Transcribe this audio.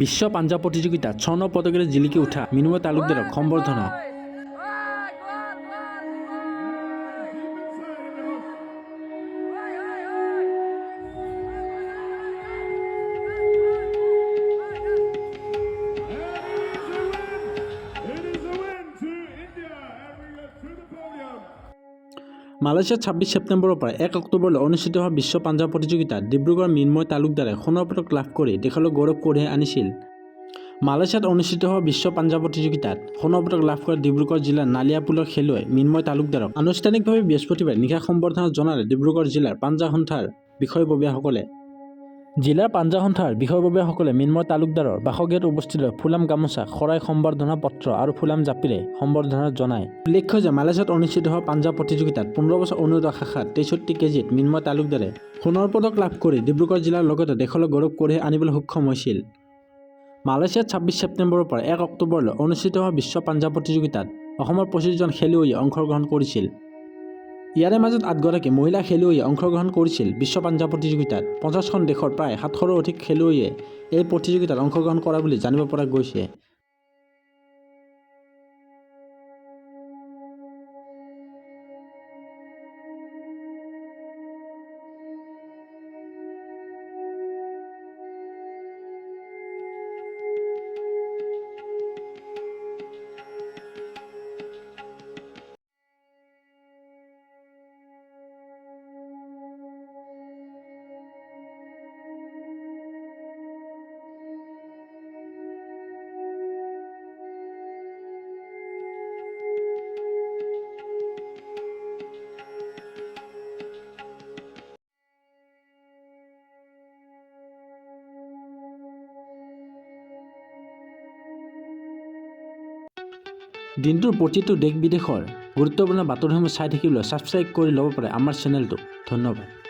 বিশ্ব পাঞ্জা প্ৰতিযোগিতাত স্বৰ্ণ পদকেৰে জিলিকি উঠা মিন্ময় তালুকদাৰক সম্বৰ্ধনা। মালয়েছিয়াত 26 ছেপ্টেম্বৰৰ পৰা 1 অক্টোবৰলৈ অনুষ্ঠিত হোৱা বিশ্ব পাঞ্জা প্ৰতিযোগিতাত ডিব্ৰুগড়ৰ মিন্ময় তালুকদাৰে সোণৰ পদক লাভ কৰি দেশলৈ গৌৰৱ কঢ়িয়াই আনিছিল। মালয়েছিয়াত অনুষ্ঠিত হোৱা বিশ্ব পাঞ্জা প্ৰতিযোগিতাত সোণৰ পদক লাভ কৰা ডিব্ৰুগড় জিলাৰ নালিয়াপুলৰ খেলুৱৈ মিন্ময় তালুকদাৰক আনুষ্ঠানিকভাৱে বৃহস্পতিবাৰে নিশা সম্বৰ্ধনা জনালে ডিব্ৰুগড় জিলাৰ পাঞ্জা সন্থাৰ বিষয়ববীয়াসকলে। জিলাৰ পাঞ্জা সন্থাৰ বিষয়ববীয়াসকলে মিন্ময় তালুকদাৰৰ বাসগৃহত উপস্থিত হৈ ফুলাম গামোচা, শৰাই সম্বৰ্ধনা পত্ৰ আৰু ফুলাম জাপিৰে সম্বৰ্ধনা জনায়। উল্লেখ্য যে মালয়েছিয়াত অনুষ্ঠিত হোৱা পাঞ্জা প্ৰতিযোগিতাত 15 বছৰ অনুৰ্ধ শাখাত 63 কেজিত মিন্ময় তালুকদাৰে সোণৰ পদক লাভ কৰি ডিব্ৰুগড় জিলাৰ লগতে দেশলৈ গৌৰৱ কঢ়িয়াই আনিবলৈ সক্ষম হৈছিল। মালয়েছিয়াত 26 ছেপ্টেম্বৰৰ পৰা 1 অক্টোবৰলৈ অনুষ্ঠিত হোৱা বিশ্ব পাঞ্জা প্ৰতিযোগিতাত অসমৰ 25জন খেলুৱৈয়ে অংশগ্ৰহণ কৰিছিল। ইয়াৰে মাজত 8 গৰাকী মহিলা খেলুৱৈয়ে অংশগ্ৰহণ কৰিছিল। বিশ্ব পাঞ্জা প্ৰতিযোগিতাত 50খন দেশৰ প্ৰায় 700ৰো অধিক খেলুৱৈয়ে এই প্ৰতিযোগিতাত অংশগ্ৰহণ কৰা বুলি জানিব পৰা গৈছে। দিনটোৰ প্ৰতিটো দেশ বিদেশৰ গুৰুত্বপূৰ্ণ বাতৰিসমূহ চাই থাকিবলৈ ছাবস্ক্ৰাইব কৰি ল'ব পাৰে আমাৰ চেনেলটো। ধন্যবাদ।